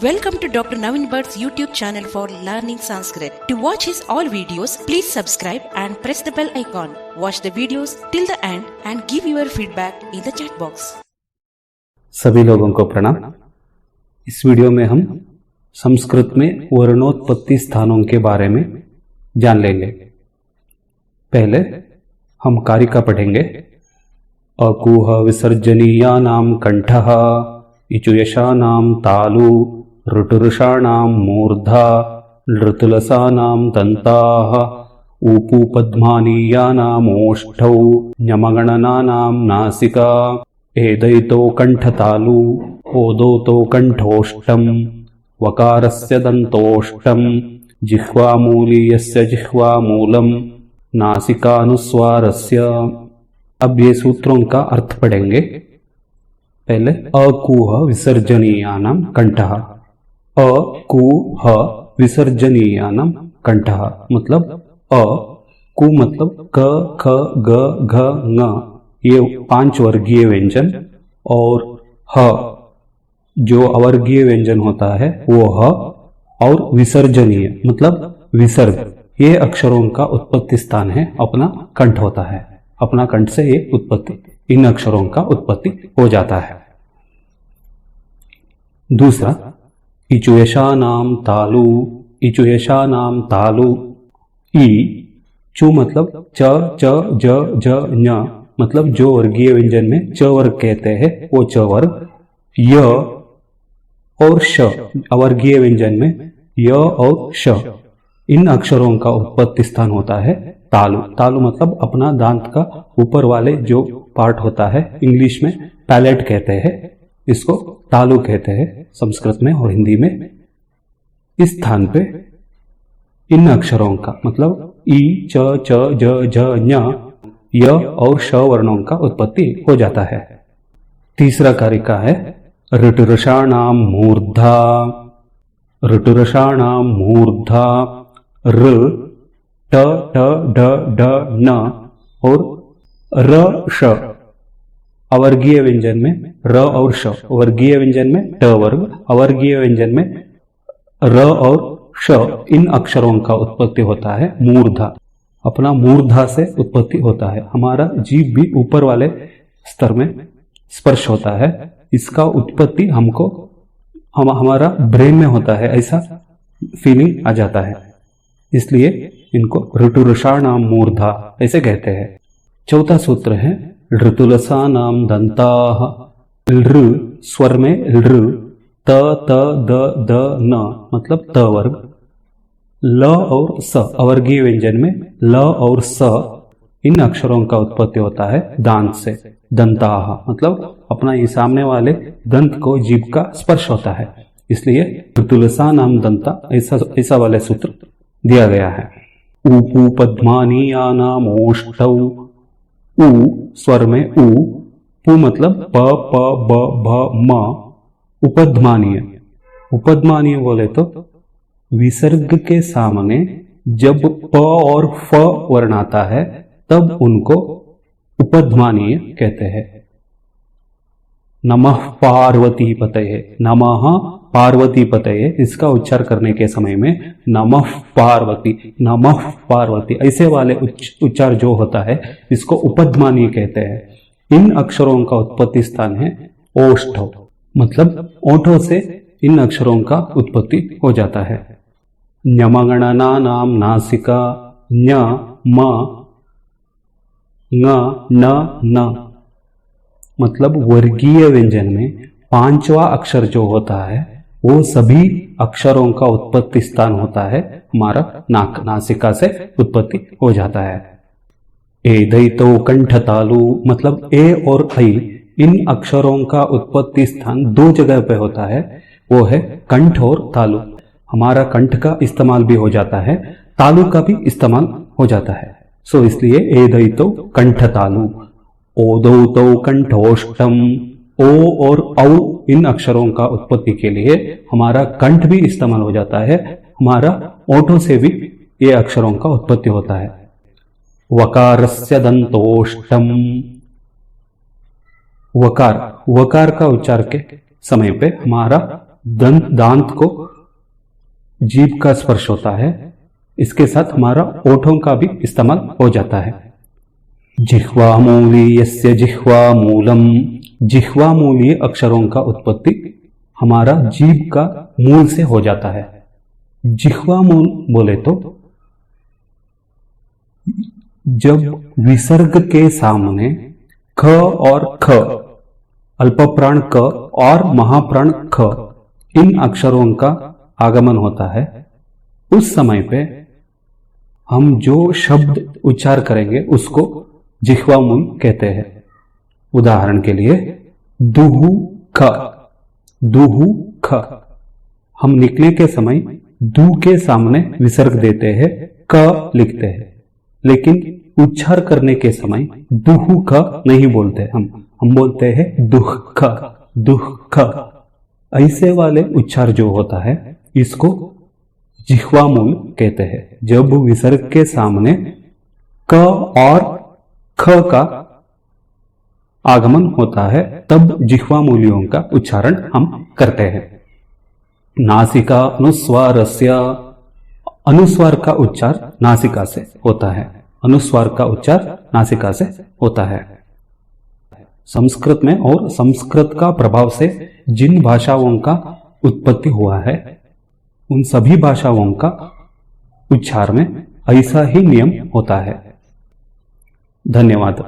Welcome to Dr. Naveen Bhatt's YouTube channel for learning Sanskrit. To watch his all videos, please subscribe and press the bell icon. Watch the videos till the end and give your feedback in the chat box. सभी लोगों को प्रणाम। इस video में हम संस्कृत में वर्णोत्पत्ति स्थानों के बारे में जान लेंगे। पहले हम कारिका पढ़ेंगे। अकुह विसर्जनीयानां कंठः, इचुयशानां तालु, ऋटुरुषाणां मूर्धा, लृतुलसानां दन्ताः, ऊपुपद्मानीयानाम् ओष्ठौ, ञमगणनानां नासिका, एदैतो कंठतालु, ओदौतो कंठोष्टम, वकारस्य दन्तोष्टम, जिह्वामूलीयस्य जिह्वामूलम, नासिकानुस्वारस्य। अब ये सूत्रों का अर्थ पढ़ेंगे। पहले अकुह विसर्जनीयानां कंठः। अकुह विसर्जनीयानां कंठः मतलब अ, कु मतलब क, ख, ग, घ, ङ, ये 5 वर्गीय व्यंजन, और ह जो अवर्गीय व्यंजन होता है वो ह, और विसर्जनीय मतलब विसर्ग, ये अक्षरों का उत्पत्ति स्थान है, अपना कंठ होता है। अपना कंठ से ये उत्पत्ति, इन अक्षरों का उत्पत्ति हो जाता है। दूसरा इचुयशानां तालु। इचुयशानां तालु, ई चु मतलब च, च, ज, ज, ञ मतलब जो वर्गीय व्यंजन में च वर्ग कहते हैं वो च वर्ग। य और श अवर्गीय व्यंजन में य और श, इन अक्षरों का उत्पत्ति स्थान होता है तालु। तालु मतलब अपना दांत का ऊपर वाले जो पार्ट होता है, इंग्लिश में पैलेट कहते हैं, इसको तालु कहते हैं संस्कृत में और हिंदी में। इस स्थान पे इन अक्षरों का मतलब ई, च, च, ज, ज, ञ, य और श वर्णों का उत्पत्ति हो जाता है। तीसरा कारिका है ऋटुरषाणां मूर्धा। ऋटुरषाणां मूर्धा, र, ट, ट, ड, ड, न और र, श अवर्गीय व्यंजन में र और श, वर्गीय व्यंजन में ट वर्ग, अवर्गीय व्यंजन में र और श, इन अक्षरों का उत्पत्ति होता है मूर्धा। अपना मूर्धा से उत्पत्ति होता है। हमारा जीभ भी ऊपर वाले स्तर में स्पर्श होता है, इसका उत्पत्ति हमको हमारा ब्रेन में होता है, ऐसा फीलिंग आ जाता है, इसलिए इनको ऋटुरषाणां मूर्धा ऐसे कहते हैं। चौथा सूत्र है ऋतुलसानां दन्ताः। लृ स्वर में लृ, त, त, द, द, न मतलब त वर्ग। ल और स अवर्गीय व्यंजन में ल और स, इन अक्षरों का उत्पत्ति होता है दांत से। दंताः मतलब अपना ये सामने वाले दंत को जीभ का स्पर्श होता है, इसलिए ऋतुलसानां दंता ऐसा वाले सूत्र दिया गया है। ऊपू पद्मानीयानाम् ओष्ठौ। ऊ स्वर में ऊ, पु मतलब प, प, ब, भ, म, उपध्मानीय। उपध्मानीय बोले तो विसर्ग के सामने जब प और फ वर्ण आता है तब उनको उपध्मानीय कहते हैं। नमः पार्वती पतये। नमः पार्वती पतये, इसका उच्चार करने के समय में नमः पार्वती, नमः पार्वती ऐसे वाले उच्चार जो होता है इसको उपध्मानीय कहते हैं। इन अक्षरों का उत्पत्ति स्थान है ओष्ठ, मतलब ओठों से इन अक्षरों का उत्पत्ति हो जाता है। ञमगणनानां नासिका। ञ, म, ङ, न, न मतलब वर्गीय व्यंजन में 5वां अक्षर जो होता है वो सभी अक्षरों का उत्पत्ति स्थान होता है हमारा नाक, नासिका से उत्पत्ति हो जाता है। एदैतो कंठतालु मतलब ए और ऐ, इन अक्षरों का उत्पत्ति स्थान 2 जगह पे होता है, वो है कंठ और तालु। हमारा कंठ का इस्तेमाल भी हो जाता है, तालु का भी इस्तेमाल हो जाता है, सो इसलिए एदैतो कंठतालु। ओदौतो कंठोष्टम। ओ और औ इन अक्षरों का उत्पत्ति के लिए हमारा कंठ भी इस्तेमाल हो जाता है, हमारा ओठों से भी ये अक्षरों का उत्पत्ति होता है। वकारस्य दंतोष्टम। वकार, वकार का उच्चार के समय पे हमारा दांत को जीभ का स्पर्श होता है, इसके साथ हमारा ओठों का भी इस्तेमाल हो जाता है। जिह्वामूली यस्य जिह्वामूलम, जिह्वामूलीय अक्षरों का उत्पत्ति हमारा जीभ का मूल से हो जाता है। जिह्वामूल बोले तो जब विसर्ग के सामने ख और ख, अल्पप्राण क और महाप्राण ख, इन अक्षरों का आगमन होता है, उस समय पे हम जो शब्द उच्चार करेंगे उसको जिह्वामूल कहते हैं। उदाहरण के लिए दुहु ख, दुहु ख, हम लिखने के समय दू के सामने विसर्ग देते हैं, क लिखते हैं, लेकिन उच्चार करने के समय दुहु ख नहीं बोलते, हम बोलते हैं दुख, दुख। ऐसे वाले उच्चार जो होता है इसको जिह्वामूल कहते हैं। जब विसर्ग के सामने क और ख का आगमन होता है तब जिह्वामूलियों का उच्चारण हम करते हैं। नासिका अनुस्वारस्य, अनुस्वार का उच्चार नासिका से होता है, अनुस्वार का उच्चार नासिका से होता है। संस्कृत में और संस्कृत का प्रभाव से जिन भाषाओं का उत्पत्ति हुआ है उन सभी भाषाओं का उच्चार में ऐसा ही नियम होता है। धन्यवाद।